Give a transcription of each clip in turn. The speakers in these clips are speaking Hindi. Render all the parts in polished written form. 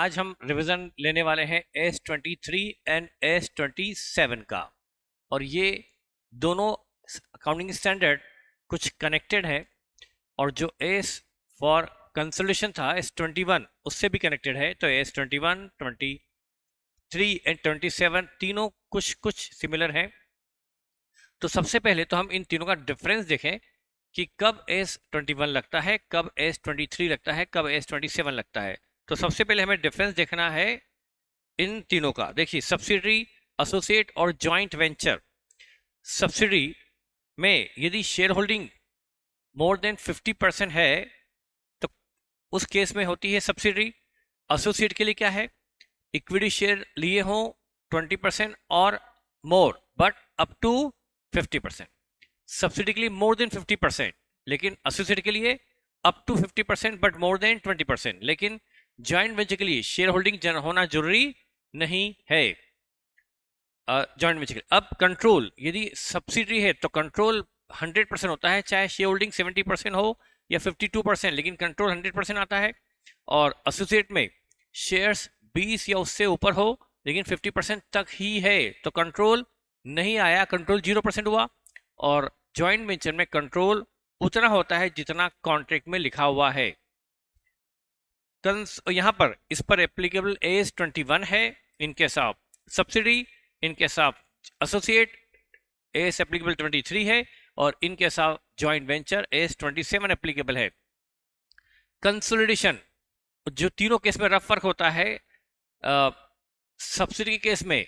आज हम रिवीजन लेने वाले हैं S23 एंड S27 का। और ये दोनों अकाउंटिंग स्टैंडर्ड कुछ कनेक्टेड है, और जो S फॉर कंसोलिडेशन था S21 उससे भी कनेक्टेड है। तो S21, 23 एंड 27 तीनों कुछ कुछ सिमिलर हैं। तो सबसे पहले तो हम इन तीनों का डिफरेंस देखें कि कब S21 लगता है, कब S23 लगता है, कब S27 लगता है। तो सबसे पहले हमें डिफरेंस देखना है इन तीनों का। देखिए, सब्सिडरी, एसोसिएट और जॉइंट वेंचर। सब्सिडरी में यदि शेयर होल्डिंग मोर देन 50% है तो उस केस में होती है सब्सिडरी। एसोसिएट के लिए क्या है, इक्विटी शेयर लिए हों 20% और more but up to 50%। Subsidy के लिए मोर देन 50%, लेकिन एसोसिएट के लिए up to 50% but more than 20%। लेकिन जॉइंट वेंचर के लिए शेयर होल्डिंग होना जरूरी नहीं है। जॉइंट वेंचर अब कंट्रोल, यदि सब्सिडी है तो कंट्रोल 100% होता है, चाहे शेयर होल्डिंग 70% हो या 52%, लेकिन कंट्रोल 100% आता है। और एसोसिएट में शेयर्स 20 या उससे ऊपर हो लेकिन 50% तक ही है तो कंट्रोल नहीं आया, कंट्रोल 0% हुआ। और जॉइंट वेंचर में कंट्रोल उतना होता है जितना कॉन्ट्रैक्ट में लिखा हुआ है। यहां पर इस पर एप्लीकेबल S21 है in case of subsidy, in case of associate S applicable 23 है, और in case of joint venture S27 applicable है। कंसोलिडेशन जो तीनों केस में रफ वर्क होता है, सब्सिडी के केस में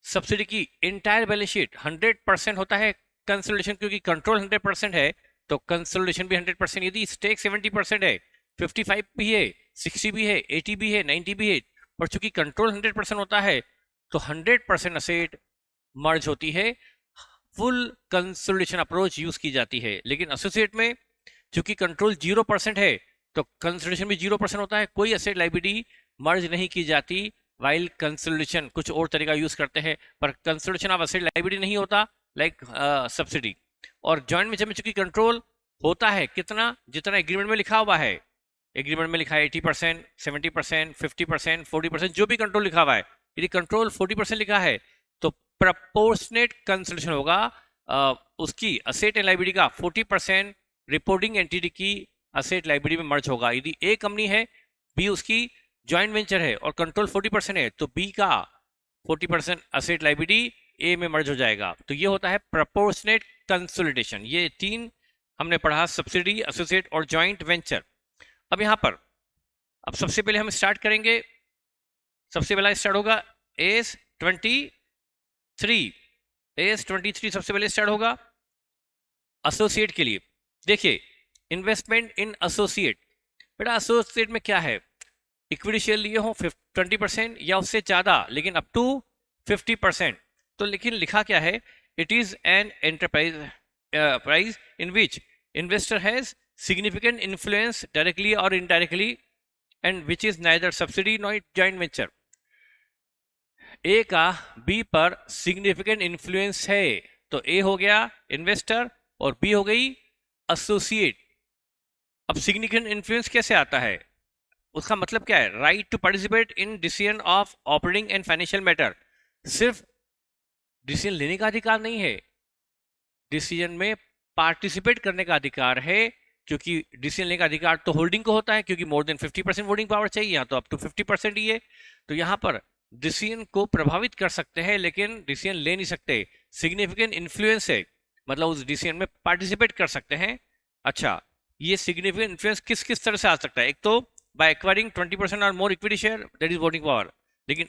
सब्सिडी की इंटायर बैलेंस शीट 100% होता है कंसोलिडेशन, क्योंकि कंट्रोल 100% है तो कंसोलिडेशन भी 100%। यदि स्टेक 70% है, 55 भी है, 60 भी है, 80 भी है, 90 भी है, और चूंकि कंट्रोल 100% होता है तो 100% असेट मर्ज होती है, फुल कंसोलिडेशन अप्रोच यूज की जाती है। लेकिन एसोसिएट में चूंकि कंट्रोल 0% है तो कंसोलिडेशन भी 0% होता है, कोई एसेट लायबिलिटी मर्ज नहीं की जाती। वाइल कंसोलिडेशन कुछ और तरीका यूज करते हैं, पर कंसोलिडेशन ऑफ एसेट लायबिलिटी नहीं होता लाइक सब्सिडी। और जॉइंट वेंचर में चूंकि कंट्रोल होता है कितना, जितना एग्रीमेंट में लिखा हुआ है। एग्रीमेंट में लिखा है 80%, 70%, 50%, 40%, जो भी कंट्रोल लिखा हुआ है। यदि कंट्रोल 40% लिखा है तो प्रपोर्शनेट कंसोलिडेशन होगा, उसकी असेट एंड लायबिलिटी का 40% रिपोर्टिंग एंटिटी की असेट लायबिलिटी में मर्ज होगा। यदि ए कंपनी है, बी उसकी जॉइंट वेंचर है और कंट्रोल 40% है तो बी का 40% असेट लायबिलिटी ए में मर्ज हो जाएगा। तो ये होता है प्रपोर्शनेट कंसोलिडेशन। ये तीन हमने पढ़ा, सब्सिडी, एसोसिएट और जॉइंट वेंचर। अब यहां पर अब सबसे पहले हम स्टार्ट करेंगे, सबसे पहला स्टार्ट होगा S23। S23 सबसे पहले स्टार्ट होगा एसोसिएट के लिए। देखिए, इन्वेस्टमेंट इन एसोसिएट। बेटा एसोसिएट में क्या है, इक्विटी शेयर लिए हो 20% या उससे ज्यादा, लेकिन अप टू 50%। तो लेकिन लिखा क्या है, it is an enterprise in which investor has significant influence directly और indirectly and which is neither subsidy not joint venture. A का बी पर सिग्निफिकेंट इन्फ्लुएंस है तो ए हो गया इन्वेस्टर और बी हो गई एसोसिएट। अब सिग्निफिकेंट इन्फ्लुएंस कैसे आता है, उसका मतलब क्या है, right to participate in decision of operating and financial matter. सिर्फ डिसीजन लेने का अधिकार नहीं है, डिसीजन में पार्टिसिपेट करने का अधिकार है। क्योंकि डिसीजन लेने का अधिकार तो होल्डिंग को होता है, क्योंकि मोर देन 50% वोटिंग पावर चाहिए, यहाँ तो अप टू 50% ही है। तो यहाँ पर डिसीजन को प्रभावित कर सकते हैं लेकिन डिसीजन ले नहीं सकते। सिग्निफिकेंट इन्फ्लुएंस है मतलब उस डिसीजन में पार्टिसिपेट कर सकते हैं। अच्छा, ये सिग्निफिकेंट इन्फ्लुएंस किस किस तरह से आ सकता है, एक तो बाय एक्वायरिंग 20% और more equity share, that is voting power, लेकिन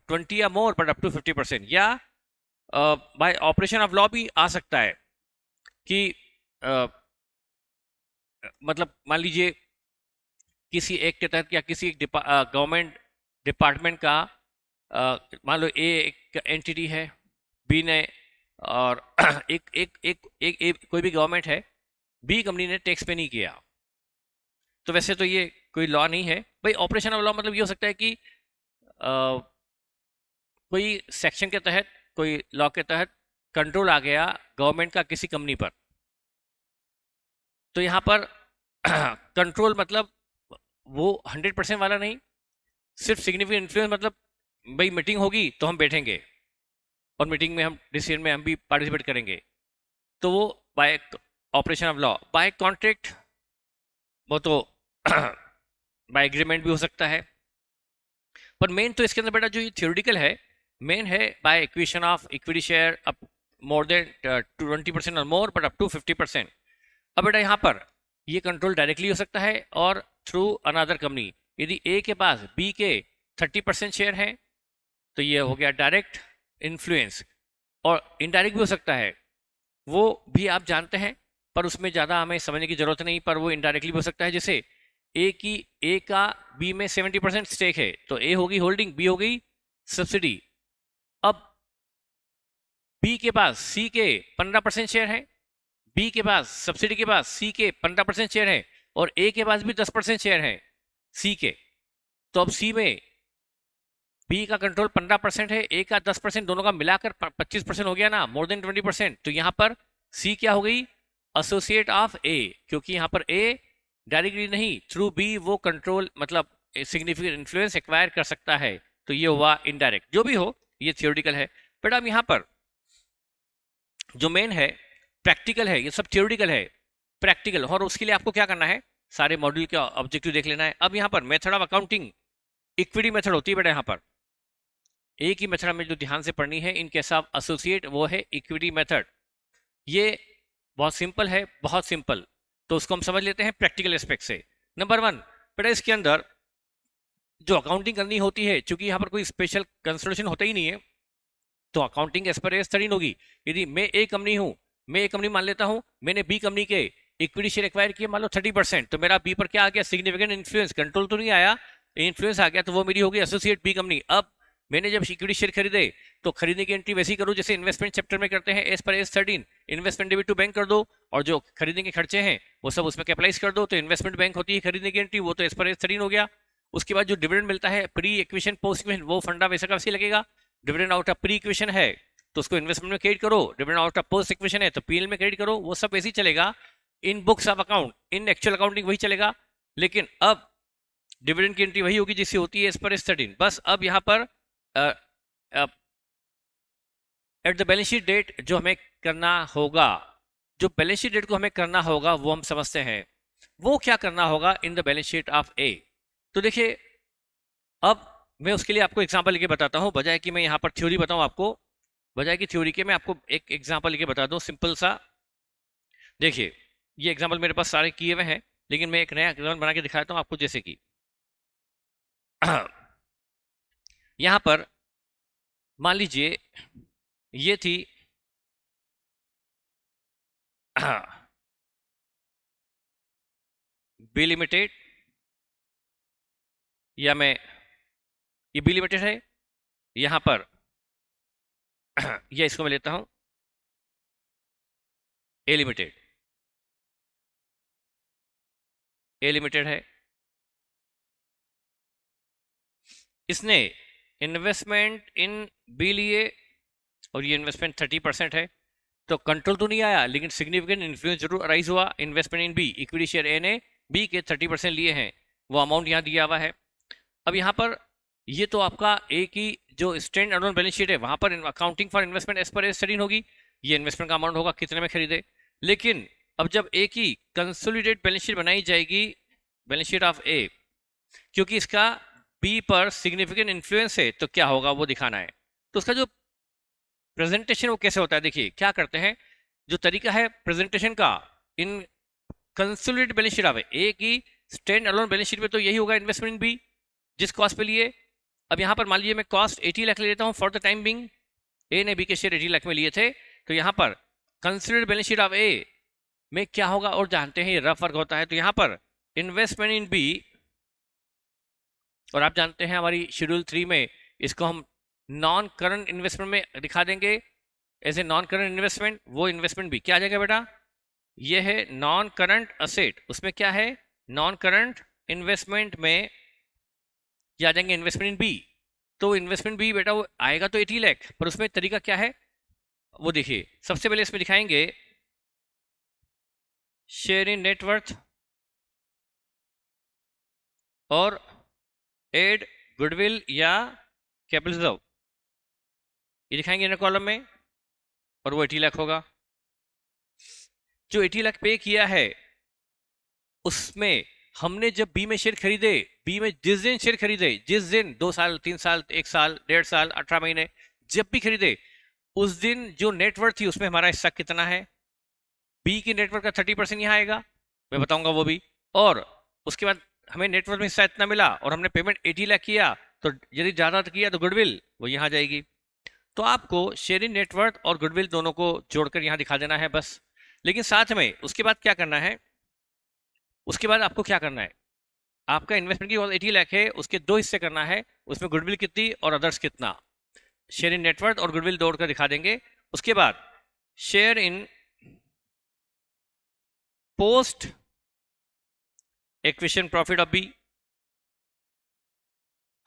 20 या मोर बट अप टू 50%, या बाय ऑपरेशन ऑफ लॉ भी आ सकता है कि मतलब मान लीजिए किसी एक के तहत या किसी एक गवर्नमेंट डिपार्टमेंट का, मान लो ए एक एंटिटी है, बी ने और एक एक एक एक, एक कोई भी गवर्नमेंट है, बी कंपनी ने टैक्स पे नहीं किया, तो वैसे तो ये कोई लॉ नहीं है भाई। ऑपरेशन ऑफ लॉ मतलब ये हो सकता है कि कोई सेक्शन के तहत, कोई लॉ के तहत कंट्रोल आ गया गवर्नमेंट का किसी कंपनी पर। तो यहाँ पर कंट्रोल मतलब वो 100% वाला नहीं, सिर्फ सिग्निफिकेंट इन्फ्लुएंस मतलब भाई मीटिंग होगी तो हम बैठेंगे और मीटिंग में हम डिसीजन में हम भी पार्टिसिपेट करेंगे, तो वो by operation of law. By contract वो तो बाय एग्रीमेंट भी हो सकता है, पर मेन तो इसके अंदर बेटा जो ये थ्योरेटिकल है, मेन है by equation of equity share up more than 20% और मोर बट अप टू 50%। अब बेटा यहाँ पर ये कंट्रोल डायरेक्टली हो सकता है और थ्रू अनदर कंपनी। यदि ए के पास बी के 30% शेयर है तो ये हो गया डायरेक्ट इन्फ्लुएंस, और इनडायरेक्ट भी हो सकता है, वो भी आप जानते हैं पर उसमें ज़्यादा हमें समझने की जरूरत नहीं, पर वो इनडायरेक्टली भी हो सकता है। जैसे ए का बी में 70% स्टेक है तो ए होगी होल्डिंग, बी हो गई सब्सिडी। अब बी के पास सी के 15% शेयर है, बी के पास सब्सिडी के पास सी के 15% शेयर है, और ए के पास भी 10% शेयर है सी के। तो अब सी में बी का कंट्रोल 15% है, ए का 10%, दोनों का मिलाकर 25% हो गया ना, मोर देन 20%। तो यहां पर सी क्या हो गई, एसोसिएट ऑफ ए, क्योंकि यहां पर ए डायरेक्टली नहीं थ्रू बी वो कंट्रोल मतलब सिग्निफिकेंट इन्फ्लुएंस एक्वायर कर सकता है, तो ये हुआ इनडायरेक्ट। जो भी हो ये थियोरिटिकल है, बट अब यहां पर जो मेन है प्रैक्टिकल है, ये सब थियोरिटिकल है, प्रैक्टिकल। और उसके लिए आपको क्या करना है, सारे मॉड्यूल का ऑब्जेक्टिव देख लेना है। अब यहां पर method of accounting equity method होती है बेटा, यहां पर एक ही मेथड में जो ध्यान से पढ़नी है इन केस ऑफ एसोसिएट, वो है इक्विटी मेथड। ये बहुत सिंपल है, बहुत सिंपल, तो उसको हम समझ लेते हैं प्रैक्टिकल एस्पेक्ट से। नंबर 1 बेटा इसके अंदर जो अकाउंटिंग करनी होती है, चूंकि यहाँ पर कोई स्पेशल कंसिडरेशन होता ही नहीं है, तो अकाउंटिंग एज पर एज 13 होगी। यदि मैं ए कंपनी हूँ, मैं ए कंपनी मान लेता हूँ, मैंने बी कंपनी के इक्विटी शेयर एक्वायर किए मान लो 30%, तो मेरा बी पर क्या आ गया, सिग्निफिकेंट इन्फ्लुएंस, कंट्रोल तो नहीं आया, इन्फ्लुएंस आ गया, तो वो मेरी होगी एसोसिएट बी कंपनी। अब मैंने जब इक्विटी शेयर खरीदे तो खरीदने की एंट्री वैसी करूँ जैसे इन्वेस्टमेंट चैप्टर में करते हैं, as per AS 13 investment debit to bank कर दो, और जो खरीदने के खर्चे हैं वो सब उसमें कैपिटलाइज कर दो, तो इन्वेस्टमेंट बैंक होती है खरीदने की एंट्री, वो तो एज पर एज 13 हो गया। उसके बाद जो डिविडेंड मिलता है प्री इक्वेशन पोस्ट इक्वेशन, वो फंडा वैसा का वैसे लगेगा। Dividend out of pre equation है तो उसको इन्वेस्टमेंट में क्रेडिट करो, dividend out of post equation है तो पीएल में क्रेडिट करो, वो सब ऐसे ही चलेगा in books of account, in actual accounting वही चलेगा। लेकिन अब डिविडेंड की एंट्री वही होगी जिससे होती है एज पर एज 13। बस अब यहाँ पर at the balance sheet date जो हमें करना होगा, जो बैलेंस शीट डेट को हमें करना होगा वो हम समझते हैं, वो क्या करना होगा in the balance sheet of A. तो देखिए अब मैं उसके लिए आपको एग्जांपल लेके बताता हूं, बजाय कि मैं यहाँ पर थ्योरी बताऊं आपको, बजाय की थ्योरी के मैं आपको एक एग्जांपल लेके बता दूं सिंपल सा। देखिए ये एग्जांपल मेरे पास सारे किए हुए हैं, लेकिन मैं एक नया एग्जांपल बना के दिखाता हूं आपको, जैसे कि यहां पर मान लीजिए ये थी बी लिमिटेड, या मैं ये बी लिमिटेड है, यहां पर या इसको मैं लेता हूं ए लिमिटेड, ए लिमिटेड है, इसने इन्वेस्टमेंट इन बी लिए और ये इन्वेस्टमेंट 30% है, तो कंट्रोल तो नहीं आया लेकिन सिग्निफिकेंट इन्फ्लुएंस जरूर अराइज हुआ। Investment in B, equity share A ने बी के 30% लिए हैं, वो अमाउंट यहाँ दिया हुआ है। अब यहाँ पर ये तो आपका ए की जो स्टैंड अलोन बैलेंस शीट है वहां पर accounting for investment as per AS 13 होगी, ये इन्वेस्टमेंट का अमाउंट होगा कितने में खरीदे। लेकिन अब जब ए की कंसोलिडेट बैलेंस शीट बनाई जाएगी, बैलेंस शीट ऑफ ए, क्योंकि इसका बी पर सिग्निफिकेंट इन्फ्लुएंस है तो क्या होगा वो दिखाना है। तो उसका जो प्रेजेंटेशन वो कैसे होता है, देखिए क्या करते हैं, जो तरीका है प्रेजेंटेशन का इन कंसोलिडेटेड बैलेंस शीट ऑफ ए की स्टैंड अलोन बैलेंस शीट में, तो यही होगा इन्वेस्टमेंट बी जिस कॉस्ट पे लिए। अब यहां पर मान लीजिए मैं कॉस्ट 80 लाख ले लेता हूं फॉर द टाइम बिंग, ए ने बी के शेयर 80 लाख में लिए थे, तो यहां पर कंसिडर्ड बैलेंस शीट ऑफ ए में क्या होगा और जानते हैं ये रफ वर्क होता है। तो यहां पर इन्वेस्टमेंट इन बी, और आप जानते हैं हमारी शेड्यूल 3 में इसको हम नॉन करंट इन्वेस्टमेंट में दिखा देंगे as a non current investment. वो इन्वेस्टमेंट भी क्या आ जाएगा बेटा, ये है नॉन करंट असेट, उसमें क्या है नॉन करंट इन्वेस्टमेंट में क्या आ जाएंगे इन्वेस्टमेंट इन बी। तो इन्वेस्टमेंट बी बेटा वो आएगा तो 80 लाख, पर उसमें तरीका क्या है वो देखिए। सबसे पहले इसमें दिखाएंगे शेयर इन नेटवर्थ और एड गुडविल या कैपिटल रिजर्व, ये दिखाएंगे इनर कॉलम में, और वो 80 लाख होगा। जो 80 लाख पे किया है उसमें हमने जब बी में शेयर खरीदे, बी में जिस दिन शेयर खरीदे, जिस दिन 2 साल 3 साल 1 साल 1.5 साल 18 महीने जब भी खरीदे, उस दिन जो नेटवर्थ थी उसमें हमारा हिस्सा कितना है, बी की नेटवर्थ का 30% यहाँ आएगा, मैं बताऊंगा वो भी। और उसके बाद हमें नेटवर्थ में हिस्सा इतना मिला और हमने पेमेंट 80 लाख किया, तो यदि ज्यादा किया तो गुडविल वो यहाँ जाएगी। तो आपको शेयरिंग नेटवर्थ और गुडविल दोनों को जोड़कर यहाँ दिखा देना है बस। लेकिन साथ में उसके बाद क्या करना है, उसके बाद आपको क्या करना है, आपका इन्वेस्टमेंट की 80 लाख है, उसके 2 हिस्से करना है, उसमें गुडविल कितनी और अदर्स कितना, शेयरिंग नेटवर्थ और गुडविल जोड़कर दिखा देंगे। उसके बाद share in post acquisition profit of B,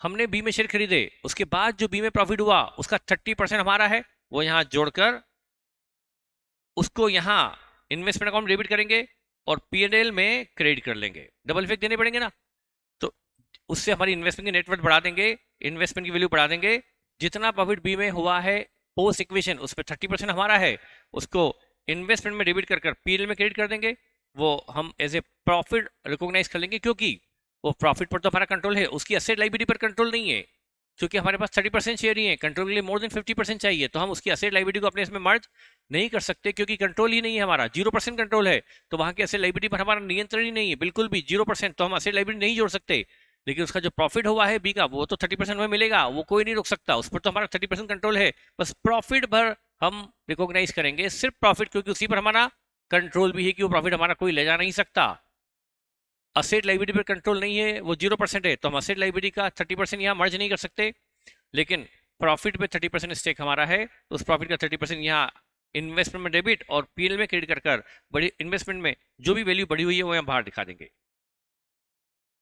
हमने बी में शेयर खरीदे, उसके बाद जो बी में प्रॉफिट हुआ उसका 30% हमारा है, वो यहां जोड़कर उसको यहां इन्वेस्टमेंट अकाउंट डेबिट करेंगे और P&L में क्रेडिट कर लेंगे, डबल इफेक्ट देने पड़ेंगे ना, तो उससे हमारी इन्वेस्टमेंट की नेटवर्थ बढ़ा देंगे, इन्वेस्टमेंट की वैल्यू बढ़ा देंगे। जितना प्रॉफिट बी में हुआ है पोस्ट इक्वेशन उस पर 30% हमारा है, उसको इन्वेस्टमेंट में डेबिट कर P&L में क्रेडिट कर देंगे, वो हम एज ए प्रॉफिट रिकॉग्नाइज कर लेंगे, क्योंकि वो प्रॉफिट पर तो हमारा कंट्रोल है, उसकी एसेट लायबिलिटी पर कंट्रोल नहीं है, क्योंकि हमारे पास 30% शेयर ही है, कंट्रोल के लिए मोर देन 50% चाहिए, तो हम उसकी एसेट लायबिलिटी को अपने इसमें मर्ज नहीं कर सकते, क्योंकि कंट्रोल ही नहीं है हमारा, 0% कंट्रोल है, तो वहां की एसेट लायबिलिटी पर हमारा नियंत्रण ही नहीं है, बिल्कुल भी 0%, तो हम एसेट लायबिलिटी नहीं जोड़ सकते। लेकिन उसका जो प्रॉफिट हुआ है बी का वो तो 30% में मिलेगा, वो कोई नहीं रोक सकता, उस पर तो हमारा 30% कंट्रोल है, बस प्रॉफिट भर हम रिकॉग्नाइज करेंगे, सिर्फ प्रॉफिट, क्योंकि उसी पर हमारा कंट्रोल भी है कि वो प्रॉफिट हमारा कोई ले जा नहीं सकता। असेट लायबिलिटी पर कंट्रोल नहीं है, वो 0% है, तो हम असेट लायबिलिटी का 30% यहाँ मर्ज नहीं कर सकते, लेकिन प्रॉफिट पे 30% स्टेक हमारा है, तो उस प्रॉफिट का 30% यहाँ इन्वेस्टमेंट में डेबिट और P&L में क्रेडिट कर बड़ी इन्वेस्टमेंट में जो भी वैल्यू बढ़ी हुई है वो यहाँ बाहर दिखा देंगे।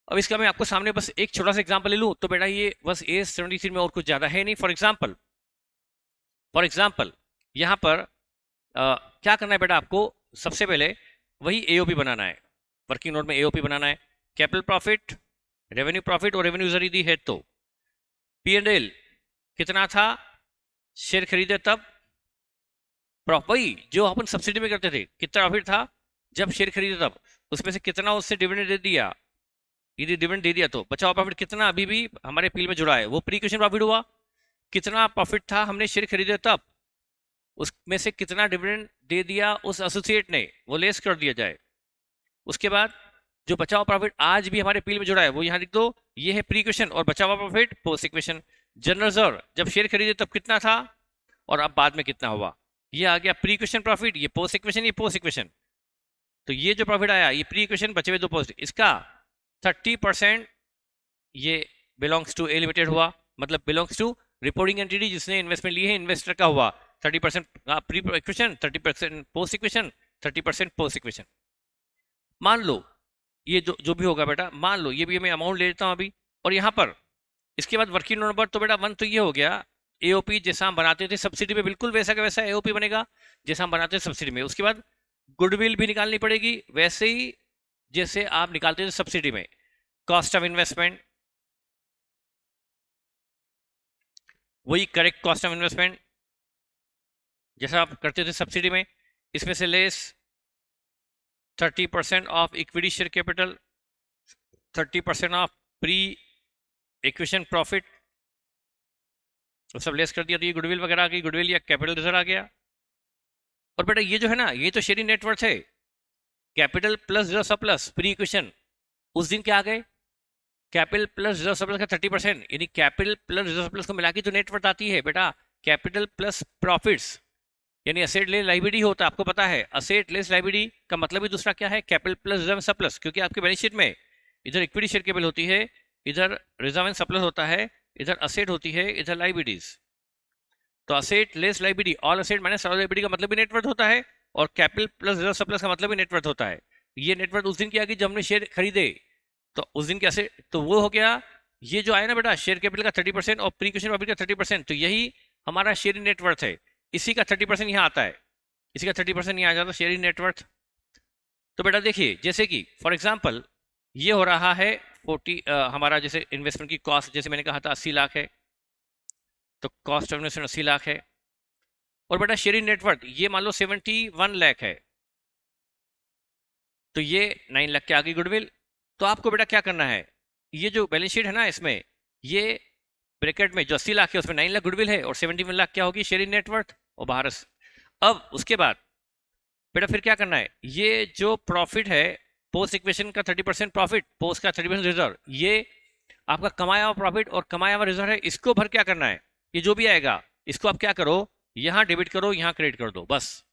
अब इसका मैं आपको सामने बस एक छोटा सा एग्जांपल ले लूं, तो बेटा ये बस AS-73 में और कुछ ज्यादा है नहीं। फॉर एग्जांपल यहाँ पर क्या करना है बेटा, आपको सबसे पहले वही AOP बनाना है, वर्किंग नोट में AOP बनाना है, कैपिटल प्रॉफिट, रेवेन्यू प्रॉफिट और रेवेन्यू जरी दी है, तो P&L कितना था शेयर खरीदे तब, वही जो अपन सब्सिडी में करते थे, कितना प्रॉफिट था जब शेयर खरीदे तब, उसमें से कितना उससे डिविडेंड दे दिया, यदि डिविडेंड दे दिया तो बचा हुआ प्रॉफिट कितना अभी भी हमारे पील में जुड़ा है, वो प्री इक्वेशन प्रॉफिट हुआ। कितना प्रॉफिट था हमने शेयर खरीदे तब, उसमें से कितना डिविडेंड दे दिया उस एसोसिएट ने, वो लेस कर दिया जाए। उसके बाद जो बचा हुआ प्रॉफिट आज भी हमारे पील में जुड़ा है वो यहाँ लिख दो, ये है प्री इक्वेशन, और बचा हुआ profit post equation. General reserve जब शेयर खरीदे तब कितना था और अब बाद में कितना हुआ, ये आ गया प्री इक्वेशन प्रॉफिट, ये पोस्ट इक्वेशन, ये पोस्ट इक्वेशन। तो ये जो प्रॉफिट आया ये प्री इक्वेशन, बचे हुए दो पोस्ट, इसका 30% ये बिलोंग्स टू ए लिमिटेड हुआ, मतलब बिलोंग्स टू रिपोर्टिंग एंटिटी जिसने इन्वेस्टमेंट ली है, इन्वेस्टर का हुआ 30% pre equation, 30% post equation, 30% post equation. मान लो ये जो भी होगा बेटा, मान लो ये भी मैं अमाउंट ले लेता हूं अभी, और यहाँ पर इसके बाद वर्किंग नंबर, तो बेटा 1 तो ये हो गया AOP जैसा हम बनाते थे सब्सिडी में, बिल्कुल वैसा का वैसा AOP बनेगा जैसा हम बनाते थे सब्सिडी में। उसके बाद गुडविल भी निकालनी पड़ेगी वैसे ही जैसे आप निकालते थे सब्सिडी में, कॉस्ट ऑफ इन्वेस्टमेंट वही करेक्ट कॉस्ट ऑफ इन्वेस्टमेंट जैसा आप करते थे सब्सिडी में, इसमें से less 30% of equity share capital, 30% of pre acquisition profit, तो सब लेस कर दिया, तो ये गुडविल वगैरह आ गई, गुडविल या कैपिटल रिजर्व आ गया। और बेटा ये जो है ना, ये तो शेयरिंग नेटवर्थ है, capital plus reserve surplus pre equation, उस दिन क्या आ गए, कैपिटल प्लस रिजर्व सरप्लस का 30%, यानी कैपिटल प्लस रिजर्व सरप्लस को मिला के जो नेटवर्थ आती है बेटा, कैपिटल प्लस प्रॉफिट्स, यानी असेट लेस लायबिलिटी होता है, आपको पता है असेट लेस लायबिलिटी का मतलब ही दूसरा क्या है, कैपिटल प्लस रिजर्व सरप्लस, क्योंकि आपके बैलेंस शीट में इधर इक्विटी शेयर कैपिटल होती है, इधर रिजर्व एंड सरप्लस होता है, इधर असेट होती है, इधर लायबिलिटीज। तो asset less liability, all asset minus all liability का मतलब भी नेटवर्थ होता है, और कैपिटल प्लस रिजर्व सरप्लस का मतलब भी नेटवर्थ होता है। ये नेटवर्थ उस दिन की आ गई जब हमने शेयर खरीदे, तो उस दिन कैसे, तो वो हो गया ये जो आया ना बेटा शेयर कैपिटल का 30% और प्री इक्वेशन प्रॉफिट का 30%, तो यही हमारा शेयरिंग नेटवर्थ है, इसी का 30% यहाँ आता है, इसी का 30% यहाँ आ जाता है शेयरिंग नेटवर्थ। तो बेटा देखिए जैसे कि फॉर एग्जांपल ये हो रहा है हमारा जैसे इन्वेस्टमेंट की कॉस्ट, जैसे मैंने कहा था 80 लाख है, तो कॉस्ट ऑफ इन्वेस्टमेंट 80 लाख है। और बेटा शेयरिंग नेटवर्थ ये मान लो 71 लाख है, तो ये 9 लाख के आगे गुडविल। तो आपको बेटा क्या करना है, ये जो बैलेंस शीट है ना, इसमें ये ब्रैकेट में जो 80 लाख है उसमें 9 लाख गुडविल है और 71 लाख क्या होगी शेयरिंग नेटवर्थ और बाहर। अब उसके बाद बेटा फिर क्या करना है, ये जो प्रॉफिट है पोस्ट इक्वेशन का 30% प्रॉफिट, पोस्ट का 30% रिजर्व, ये आपका कमाया हुआ प्रॉफिट और कमाया हुआ रिजर्व है, इसको भर क्या करना है, ये जो भी आएगा इसको आप क्या करो, यहाँ डेबिट करो यहाँ क्रेडिट कर दो बस।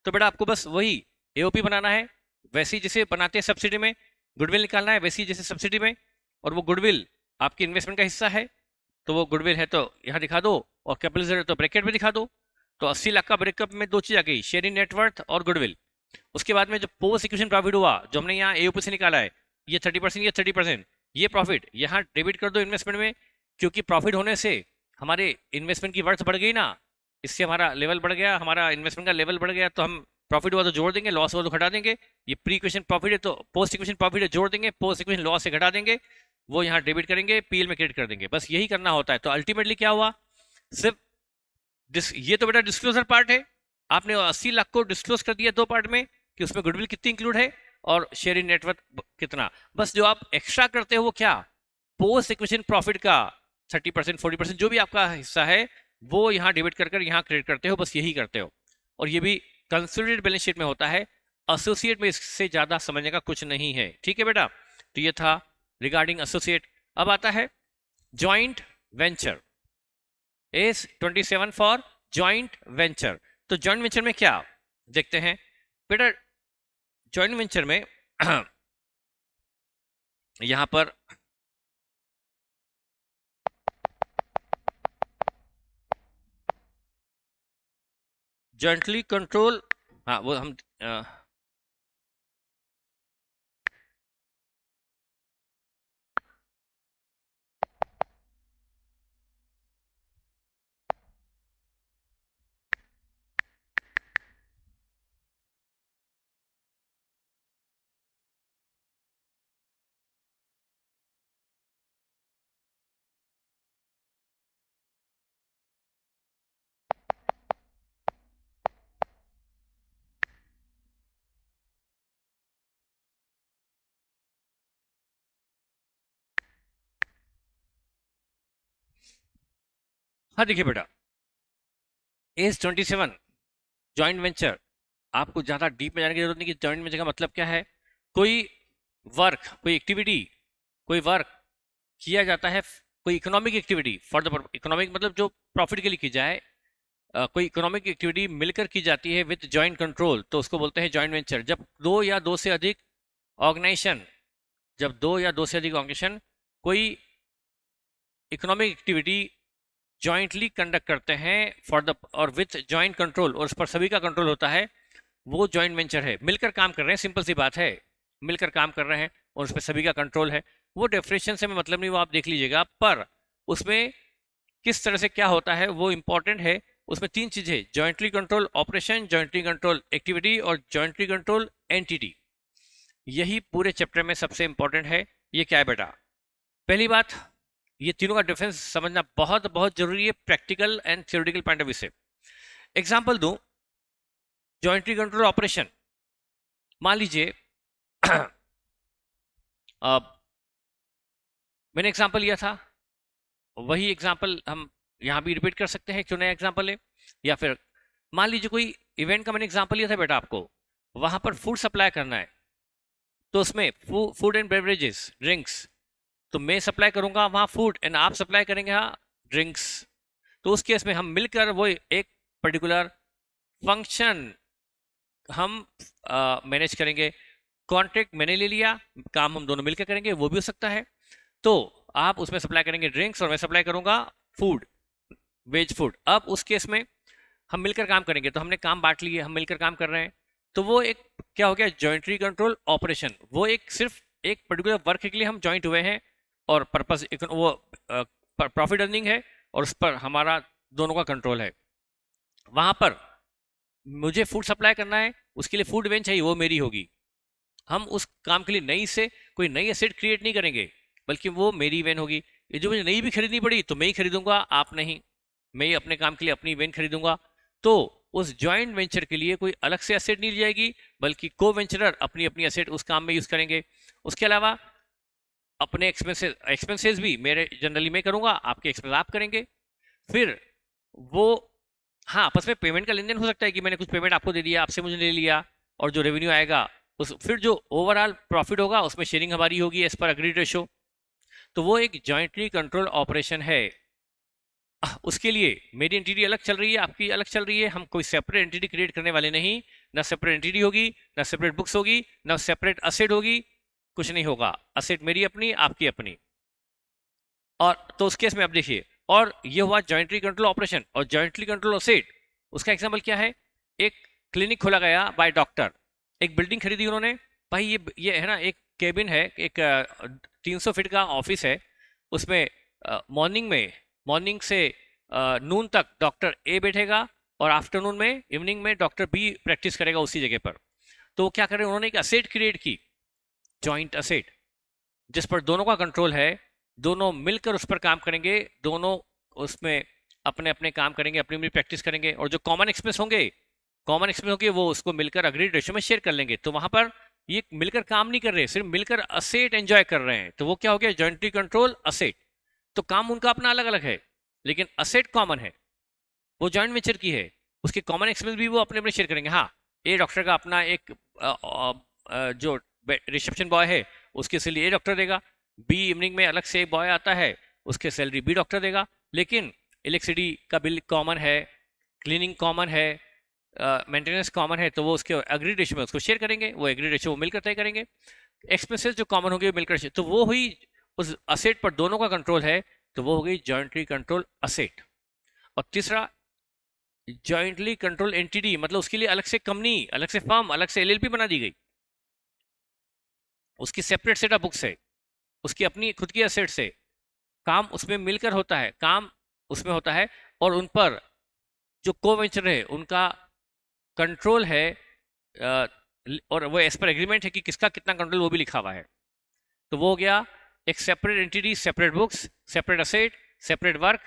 तो बेटा आपको बस वही एओपी बनाना है, वैसे ही जैसे बनाते हैं सब्सिडी में, गुडविल निकालना है वैसे ही जैसे सब्सिडी में, और वो गुडविल आपकी इन्वेस्टमेंट का हिस्सा है, तो वो गुडविल है तो यहाँ दिखा दो, और कैपिटल रिजर्व है तो ब्रैकेट में दिखा दो। तो 80 लाख का ब्रेकअप में दो चीज आ गई, शेयरिंग नेटवर्थ और गुडविल। उसके बाद में जो पोस्ट इक्वेशन प्रॉफिट हुआ जो हमने यहाँ एओपी से निकाला है, ये 30%, ये 30%, ये प्रॉफिट यहाँ डेबिट कर दो इन्वेस्टमेंट में, क्योंकि प्रॉफिट होने से हमारे इन्वेस्टमेंट की वर्थ बढ़ गई ना, इससे हमारा लेवल बढ़ गया, हमारा इन्वेस्टमेंट का लेवल बढ़ गया, तो हम प्रॉफिट हुआ तो जोड़ देंगे, लॉस हुआ तो घटा देंगे। ये प्री इक्वेशन प्रॉफिट है तो पोस्ट इक्वेशन प्रॉफिट है जोड़ देंगे, पोस्ट इक्वेशन लॉस से घटा देंगे, वो यहाँ डेबिट करेंगे, पीएल में क्रेडिट कर देंगे, बस यही करना होता है। तो अल्टीमेटली क्या हुआ, सिर्फ ये तो बेटा डिस्क्लोजर पार्ट है, आपने 80 लाख को डिस्क्लोज कर दिया दो पार्ट में कि उसमें गुडविल कितनी इंक्लूड है और शेयरिंग नेटवर्थ कितना। बस जो आप एक्स्ट्रा करते हो वो क्या, पोस्ट इक्वेशन प्रॉफिट का 30% 40% जो भी आपका हिस्सा है वो यहाँ डेबिट कर यहाँ क्रेडिट करते हो, बस यही करते हो। और ये भी कंसोलिडेटेड बैलेंस शीट में होता है, एसोसिएट में इससे ज्यादा समझने का कुछ नहीं है, ठीक है बेटा। तो ये था रिगार्डिंग एसोसिएट। अब आता है joint venture, AS27 for joint venture. तो जॉइंट वेंचर में क्या देखते हैं बेटा, जॉइंट वेंचर में यहां पर जॉइंटली कंट्रोल, हाँ वो हम हाँ देखिए बेटा, AS27 जॉइंट वेंचर, आपको ज्यादा डीप में जाने की जरूरत नहीं कि जॉइंट वेंचर का मतलब क्या है। कोई वर्क, कोई एक्टिविटी, कोई वर्क किया जाता है, कोई economic activity for the economic मतलब जो प्रॉफिट के लिए की जाए, कोई इकोनॉमिक एक्टिविटी मिलकर की जाती है विद जॉइंट कंट्रोल, तो उसको बोलते हैं जॉइंट वेंचर। जब दो या दो से अधिक ऑर्गेनाइजेशन, जब दो या दो से अधिक ऑर्गेनाइजेशन कोई इकोनॉमिक एक्टिविटी जॉइंटली कंडक्ट करते हैं फॉर द और विथ जॉइंट कंट्रोल, और उस पर सभी का कंट्रोल होता है, वो जॉइंट वेंचर है। मिलकर काम कर रहे हैं, सिंपल सी बात है, मिलकर काम कर रहे हैं और उस पर सभी का कंट्रोल है। वो डेफिनेशन से मतलब नहीं, वो आप देख लीजिएगा, पर उसमें किस तरह से क्या होता है वो इंपॉर्टेंट है। उसमें तीन चीजें, jointly control operation, jointly control activity और जॉइंटली कंट्रोल एंटिटी, यही पूरे चैप्टर में सबसे इंपॉर्टेंट है। ये क्या है बेटा, पहली बात, ये तीनों का डिफरेंस समझना बहुत बहुत जरूरी है practical and theoretical point of view से। एग्जांपल दूं, जॉइंटली कंट्रोल ऑपरेशन, मान लीजिए मैंने एग्जांपल लिया था, वही एग्जांपल हम यहां भी रिपीट कर सकते हैं, क्यों नया एग्जांपल है। या फिर मान लीजिए कोई इवेंट का मैंने एग्जांपल लिया था बेटा, आपको वहां पर फूड सप्लाई करना है, तो उसमें फूड एंड बेवरेजेस ड्रिंक्स, तो मैं सप्लाई करूंगा वहां फूड एंड आप सप्लाई करेंगे यहाँ ड्रिंक्स। तो उस केस में हम मिलकर वो एक पर्टिकुलर फंक्शन हम मैनेज करेंगे। कॉन्ट्रैक्ट मैंने ले लिया, काम हम दोनों मिलकर करेंगे, वो भी हो सकता है। तो आप उसमें सप्लाई करेंगे ड्रिंक्स और मैं सप्लाई करूंगा फूड, वेज फूड। अब उस केस में हम मिलकर काम करेंगे, तो हमने काम बांट लिए, हम मिलकर काम कर रहे हैं, तो वो एक क्या हो गया, जॉइंटली कंट्रोल ऑपरेशन। वो एक सिर्फ एक पर्टिकुलर वर्क के लिए हम जॉइंट हुए हैं और पर्पस वो प्रॉफिट अर्निंग है और उस पर हमारा दोनों का कंट्रोल है। वहां पर मुझे फूड सप्लाई करना है, उसके लिए फूड वेन चाहिए, वो मेरी होगी। हम उस काम के लिए नई से कोई नई एसेट क्रिएट नहीं करेंगे, बल्कि वो मेरी वैन होगी। ये जो मुझे नई भी खरीदनी पड़ी तो मैं ही खरीदूंगा, आप नहीं। मैं ही अपने काम के लिए अपनी वैन खरीदूंगा। तो उस जॉइंट वेंचर के लिए कोई अलग से एसेट नहीं ली जाएगी, बल्कि को वेंचरर अपनी अपनी एसेट उस काम में यूज करेंगे। उसके अलावा अपने एक्सपेंसेस भी मेरे जनरली मैं करूंगा, आपके एक्सपेंस आप करेंगे। फिर वो, हाँ, आपस में पेमेंट का लेन देन हो सकता है कि मैंने कुछ पेमेंट आपको दे दिया, आपसे मुझे ले लिया, और जो रेवेन्यू आएगा उस फिर जो ओवरऑल प्रॉफिट होगा उसमें शेयरिंग हमारी होगी एज पर अग्रीड रेशो। तो वो एक जॉइंटली कंट्रोल ऑपरेशन है। उसके लिए मेरी एंटिटी अलग चल रही है, आपकी अलग चल रही है, हम कोई सेपरेट एंटिटी क्रिएट करने वाले नहीं। ना सेपरेट एंटिटी होगी, ना सेपरेट बुक्स होगी, ना सेपरेट असेट होगी, कुछ नहीं होगा। असेट मेरी अपनी, आपकी अपनी। और तो उस केस में अब देखिए, और ये हुआ जॉइंटली कंट्रोल ऑपरेशन। और जॉइंटली कंट्रोल असेट, उसका एग्जांपल क्या है? एक क्लिनिक खोला गया बाय डॉक्टर, एक बिल्डिंग खरीदी उन्होंने। भाई ये है ना, एक केबिन है, एक 300 फीट का ऑफिस है। उसमें मॉर्निंग से नून तक डॉक्टर ए बैठेगा, और आफ्टरनून में, इवनिंग में डॉक्टर बी प्रैक्टिस करेगा उसी जगह पर। तो क्या करें, उन्होंने एक असेट क्रिएट की, जॉइंट असेट, जिस पर दोनों का कंट्रोल है। दोनों मिलकर उस पर काम करेंगे, दोनों उसमें अपने अपने काम करेंगे, अपनी अपनी प्रैक्टिस करेंगे, और जो कॉमन एक्सपेंस होंगे वो उसको मिलकर अग्रीड रेशो में शेयर कर लेंगे। तो वहां पर ये मिलकर काम नहीं कर रहे, सिर्फ मिलकर असेट एंजॉय कर रहे हैं। तो वो क्या हो गया, जॉइंटली कंट्रोल असेट। तो काम उनका अपना अलग अलग है, लेकिन असेट कॉमन है, वो जॉइंट वेंचर की है। उसके कॉमन एक्सपेंस भी वो अपने अपने शेयर करेंगे। हाँ, ए डॉक्टर का अपना एक जो रिसेप्शन बॉय है उसके सैलरी ए डॉक्टर देगा, बी इवनिंग में अलग से एक बॉय आता है, उसके सैलरी बी डॉक्टर देगा। लेकिन इलेक्ट्रिसिटी का बिल कॉमन है, क्लीनिंग कॉमन है, मेंटेनेंस कॉमन है, तो वो उसके एग्रीड रेशो में उसको शेयर करेंगे, वो एग्रीड रेशो वो मिलकर तय करेंगे। एक्सपेंसेस जो कॉमन होंगे मिलकर शेयर, तो वो हुई, उस असेट पर दोनों का कंट्रोल है, तो वो हो गई जॉइंटली कंट्रोल असेट। और तीसरा, जॉइंटली कंट्रोल एंटिटी, मतलब उसके लिए अलग से कंपनी, अलग से फर्म, अलग से एलएलपी बना दी गई। उसकी सेपरेट सेट ऑफ बुक्स है, उसकी अपनी खुद की एसेट्स है, काम उसमें मिलकर होता है, काम उसमें होता है, और उन पर जो को वेंचर है उनका कंट्रोल है। और वो एज पर एग्रीमेंट है कि किसका कितना कंट्रोल, वो भी लिखा हुआ है। तो वो हो गया एक separate entity, separate books, separate asset, separate work,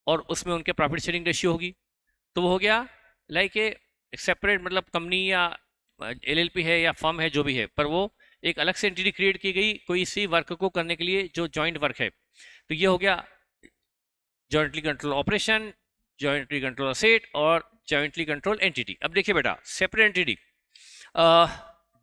और उसमें उनके प्रॉफिट शेयरिंग रेशियो होगी। तो वो हो गया लाइक ए सेपरेट, मतलब कंपनी या एलएलपी है या फर्म है जो भी है, पर वो एक अलग से एंटिटी क्रिएट की गई कोई इसी वर्क को करने के लिए जो जॉइंट वर्क है। तो ये हो गया jointly control operation, jointly control asset, और जॉइंटली कंट्रोल एंटिटी। अब देखिए बेटा, separate entity,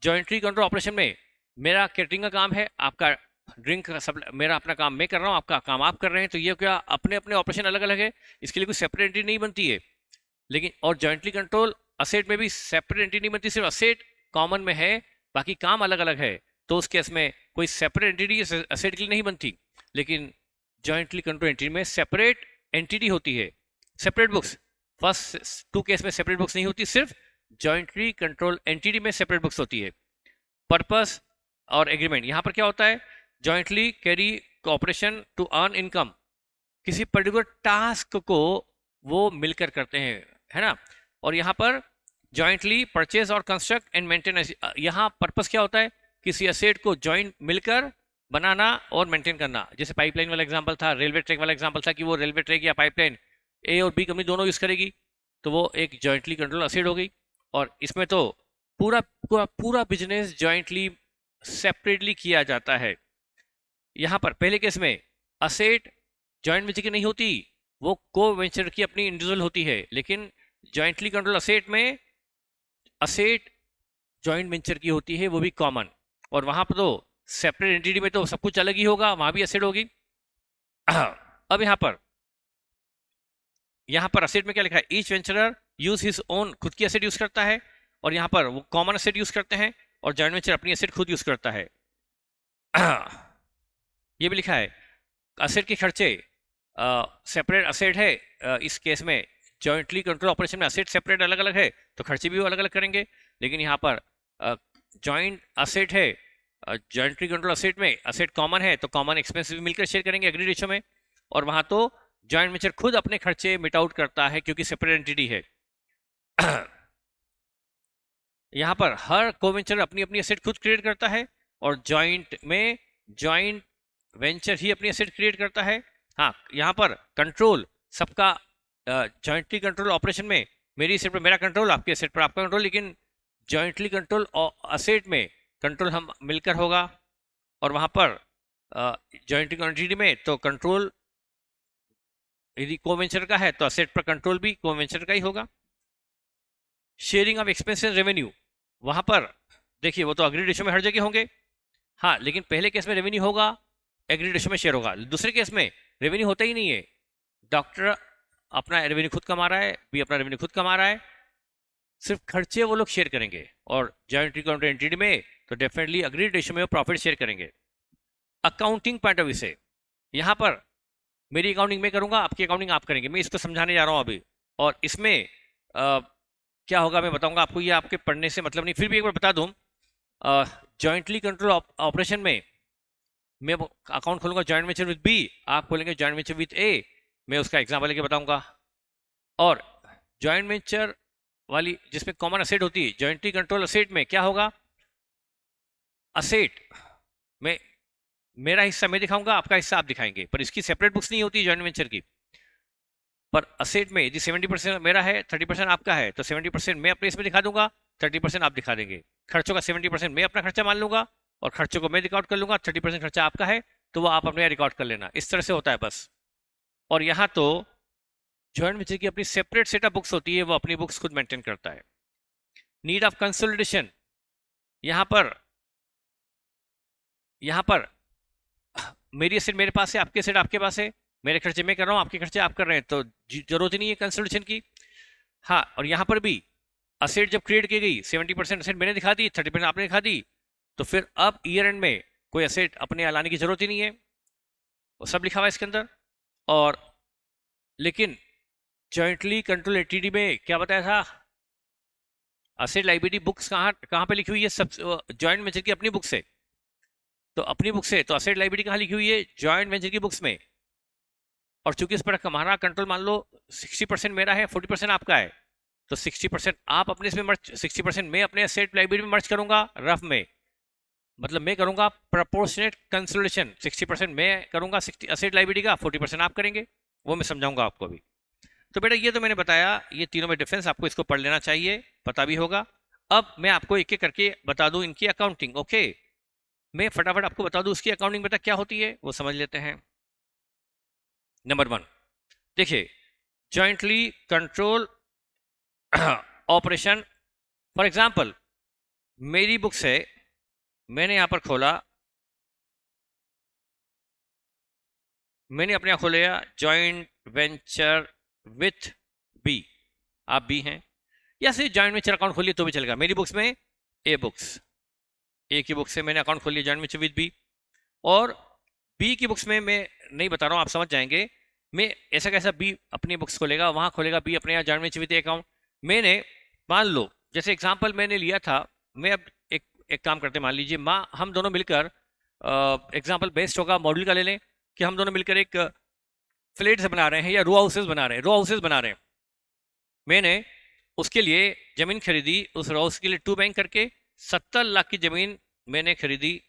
jointly control operation में मेरा कैटरिंग का काम है, आपका ड्रिंक का सब, मेरा अपना काम मैं कर रहा हूँ, आपका काम आप कर रहे हैं। तो ये क्या अपने अपने ऑपरेशन अलग अलग है, इसके लिए कोई सेपरेट एंटिटी नहीं बनती है। लेकिन और जॉइंटली कंट्रोल असेट में भी सेपरेट एंटिटी नहीं बनती, सिर्फ असेट कॉमन में है, बाकी काम अलग अलग है। तो उस केस में कोई सेपरेट एंटिटी असेट के लिए नहीं बनती। लेकिन जॉइंटली कंट्रोल एंटिटी में सेपरेट एंटिटी होती है, separate books. First two case में सेपरेट बुक्स नहीं होती, सिर्फ जॉइंटली कंट्रोल एंटिटी में सेपरेट बुक्स होती है। पर्पस और एग्रीमेंट, यहां पर क्या होता है, jointly carry cooperation to earn income, किसी पर्टिकुलर टास्क को वो मिलकर करते हैं, है ना। और यहाँ पर जॉइंटली परचेज और कंस्ट्रक्ट एंड मेंटेनेंस, यहाँ पर्पस क्या होता है, किसी असेट को जॉइंट मिलकर बनाना और मेंटेन करना। जैसे पाइपलाइन वाला एग्जांपल था, रेलवे ट्रैक वाला एग्जांपल था, कि वो रेलवे ट्रैक या पाइपलाइन ए और बी कंपनी दोनों यूज करेगी, तो वो एक जॉइंटली कंट्रोल असेट हो गई। और इसमें तो पूरा पूरा पूरा बिजनेस जॉइंटली सेपरेटली किया जाता है। यहाँ पर पहले केस में असेट जॉइंट वेंचर की नहीं होती, वो को वेंचर की अपनी इंडिविजुअल होती है। लेकिन जॉइंटली कंट्रोल असेट में असेट जॉइंट वेंचर की होती है, वो भी कॉमन। और वहां पर तो सेपरेट एंटिटी में तो सब कुछ अलग ही होगा, वहां भी असेट होगी। अब यहाँ पर असेट में क्या लिखा है, ईच वेंचरर यूज हिज ओन, खुद की असेट यूज करता है, और यहाँ पर वो कॉमन असेट यूज करते हैं, और जॉइंट वेंचर अपनी असेट खुद यूज करता है। ये भी लिखा है, असेट के खर्चे सेपरेट असेट है, इस केस में जॉइंटली कंट्रोल ऑपरेशन में असेट सेपरेट अलग अलग है, तो खर्चे भी वो अलग अलग करेंगे। लेकिन यहाँ पर जॉइंट असेट है, जॉइंटली कंट्रोल असेट में असेट कॉमन है, तो कॉमन एक्सपेंस भी मिलकर शेयर करेंगे एग्री रेशो में। और वहां तो जॉइंट वेंचर खुद अपने खर्चे मिट आउट करता है, क्योंकि सेपरेट एंटिटी है। यहाँ पर हर को वेंचर अपनी अपनी असेट खुद क्रिएट करता है, और जॉइंट में जॉइंट वेंचर ही अपनी एसेट क्रिएट करता है। हाँ, यहाँ पर कंट्रोल सबका जॉइंटली कंट्रोल ऑपरेशन में मेरी एसेट पर मेरा कंट्रोल, आपकी एसेट पर आपका कंट्रोल, लेकिन जॉइंटली कंट्रोल एसेट में कंट्रोल हम मिलकर होगा, और वहाँ पर जॉइंटली क्वांटिटी में तो कंट्रोल यदि कोवेंचर का है तो एसेट पर कंट्रोल भी कोवेंचर का ही होगा। शेयरिंग ऑफ एक्सपेंसेस रेवेन्यू, वहाँ पर देखिए वो तो अग्री रेशो में हर जगह होंगे, हाँ, लेकिन पहले केस में रेवेन्यू होगा, एग्री रेशो में शेयर होगा। दूसरे केस में रेवेन्यू होता ही नहीं है, डॉक्टर अपना रेवेन्यू खुद कमा रहा है, बी अपना रेवेन्यू खुद कमा रहा है, सिर्फ खर्चे वो लोग शेयर करेंगे। और जॉइंट अकाउंट एंटिटी में तो डेफिनेटली अग्री रेशो में वो प्रॉफिट शेयर करेंगे। अकाउंटिंग पॉइंट ऑफ व्यू से यहाँ पर मेरी अकाउंटिंग मैं करूँगा, आपकी अकाउंटिंग आप करेंगे, मैं इसको समझाने जा रहा हूँ अभी। और इसमें क्या होगा मैं बताऊंगा आपको, ये आपके पढ़ने से मतलब नहीं, फिर भी एक बार बता दूं, जॉइंटली कंट्रोल ऑपरेशन में मैं अकाउंट खोलूंगा जॉइंट वेंचर विद बी, आप खोलेंगे जॉइंट वेंचर विद ए, मैं उसका एग्जांपल लेके बताऊंगा। और जॉइंट वेंचर वाली जिसमें कॉमन असेट होती है, जॉइंटली कंट्रोल असेट में क्या होगा, असेट में मेरा हिस्सा मैं दिखाऊंगा, आपका हिस्सा आप दिखाएंगे, पर इसकी सेपरेट बुक्स नहीं होती जॉइंट वेंचर की। पर असेट में यदि 70% मेरा है, 30% आपका है, तो 70% मैं अपने इसमें दिखा दूंगा, 30% आप दिखा देंगे। खर्चों का 70% मैं अपना खर्चा मान लूंगा और खर्चों को मैं रिकॉर्ड कर लूंगा, 30% खर्चा आपका है तो वो आप अपने रिकॉर्ड कर लेना, इस तरह से होता है बस। और यहाँ तो जॉइंट वेंचर की अपनी सेपरेट सेट ऑफ बुक्स होती है, वो अपनी बुक्स खुद मेंटेन करता है। नीड ऑफ कंसोलिडेशन, यहाँ पर मेरी एसेट मेरे पास है, आपकी एसेट आपके पास है, मेरे खर्चे मैं कर रहा हूँ, आपके खर्चे आप कर रहे हैं, तो जरूरत ही नहीं है कंसोलिडेशन की। हाँ, और यहाँ पर भी असेट जब क्रिएट की गई 70% असेट मैंने दिखा दी, 30% आपने दिखा दी, तो फिर अब ईयर एंड में कोई असेट अपने लाने की जरूरत ही नहीं है, वो सब लिखा हुआ है इसके अंदर। और लेकिन जॉइंटली कंट्रोल एंटिटी में क्या बताया था, असेट लायबिलिटी बुक्स कहाँ पे लिखी हुई है, सब जॉइंट वेंचर की अपनी बुक से, तो अपनी बुक से तो असेट लायबिलिटी कहाँ लिखी हुई है, जॉइंट वेंचर की बुक्स में। और चूंकि इस पर हमारा कंट्रोल मान लो 60% मेरा है, 40% आपका है, तो 60% आप अपने इसमें मर्ज, 60% मैं अपने असेट लायबिलिटी में मर्ज करूंगा रफ में, मतलब मैं करूंगा प्रोपोर्शनेट कंसोलिडेशन, 60% मैं करूंगा असेट लायबिलिटी का, 40% आप करेंगे, वो मैं समझाऊंगा आपको भी। तो बेटा ये तो मैंने बताया, ये तीनों में डिफरेंस आपको इसको पढ़ लेना चाहिए, पता भी होगा। अब मैं आपको एक एक करके बता दूं इनकी अकाउंटिंग, ओके, मैं फटाफट आपको बता दूं उसकी अकाउंटिंग बेटा क्या होती है, वो समझ लेते हैं। नंबर 1 देखिए, jointly control operation, for example मेरी बुक से मैंने यहां पर खोला, मैंने अपने यहां खोल लिया जॉइंट वेंचर विथ बी, आप बी हैं, या सिर्फ जॉइंट वेंचर अकाउंट खोलिए तो भी चलेगा। मेरी बुक्स में ए बुक्स, ए की बुक से मैंने अकाउंट खोल लिया जॉइंट वेंचर विथ बी, और बी की बुक्स में मैं नहीं बता रहा हूं, आप समझ जाएंगे, मैं ऐसा कैसा बी अपनी बुक्स खोलेगा, वहां खोलेगा बी अपने यहाँ joint venture with A account. मैंने मान लो जैसे एग्जांपल मैंने लिया था, मैं अब एक काम करते, मान लीजिए हम दोनों मिलकर, एग्जांपल बेस्ट होगा मॉडल का ले लें कि हम दोनों मिलकर एक फ्लैट्स बना रहे हैं या रो हाउसेस बना रहे हैं, रो हाउसेस बना रहे हैं। मैंने उसके लिए जमीन खरीदी, उस रो हाउस के लिए 2 बैंक करके 70 लाख की जमीन मैंने खरीदी,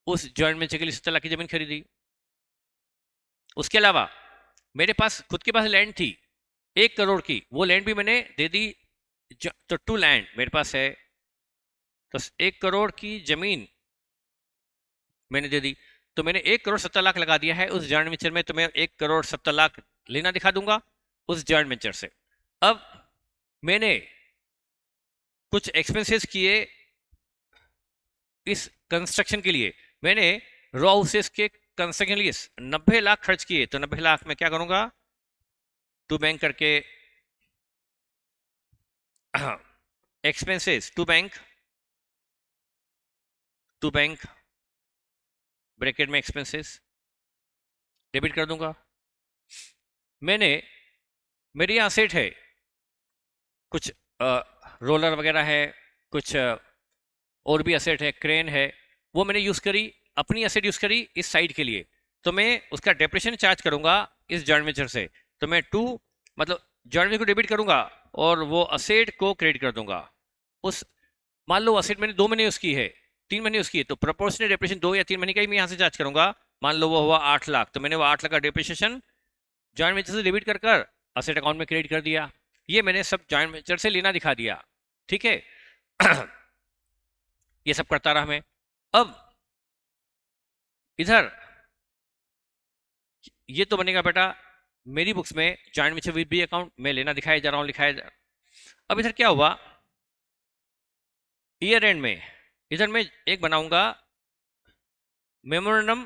उस जॉइंट वेंचर के लिए 70 लाख की जमीन खरीदी। उसके अलावा मेरे पास खुद के पास लैंड थी 1 करोड़ की, वो लैंड भी मैंने दे दी, तो 2 लैंड मेरे पास है, तो 1 करोड़ की जमीन मैंने दे दी, तो मैंने 1 करोड़ 70 लाख लगा दिया है उस जॉइंट वेंचर में, तो मैं 1 करोड़ 70 लाख लेना दिखा दूंगा उस जॉइंट वेंचर से। अब मैंने कुछ एक्सपेंसेस किए इस कंस्ट्रक्शन के लिए, मैंने रो हाउसेस के कंस्ट्रक्शन के लिए 90 लाख खर्च किए, तो 90 लाख में क्या करूंगा, 2 बैंक करके एक्सपेंसेस 2 बैंक ब्रैकेट में एक्सपेंसेस डेबिट कर दूंगा। मेरी यहाँ सेट है, कुछ रोलर वगैरह है, कुछ और भी असेट है, क्रेन है, वो मैंने यूज करी, अपनी असेट यूज करी इस साइड के लिए, तो मैं उसका डेप्रिसिएशन चार्ज करूंगा इस जॉइंट वेंचर से, तो मैं 2 मतलब जॉइंट वेंचर को डेबिट करूंगा और वो असेट को क्रेडिट कर दूंगा। उस मान लो असेट मैंने 2 महीने यूज की है, 3 महीने उसकी है, तो प्रोपोर्शनल डेप्रिसिएशन 2 या 3 महीने का ही मैं यहाँ से चार्ज करूंगा। मान लो वो हुआ 8 लाख, तो मैंने वो 8 लाख का डेप्रिसिएशन जॉइंट वेंचर से डेबिट कर कर असेट अकाउंट में क्रेडिट कर दिया। ये मैंने सब जॉइंट वेंचर से लेना दिखा दिया, ठीक है। ये सब करता रहा मैं। अब इधर ये तो बनेगा बेटा मेरी बुक्स में joint venture with B account में लेना दिखाया जा रहा हूं, लिखाया जा। अब इधर क्या हुआ, ईयर एंड में इधर मैं एक बनाऊंगा memorandum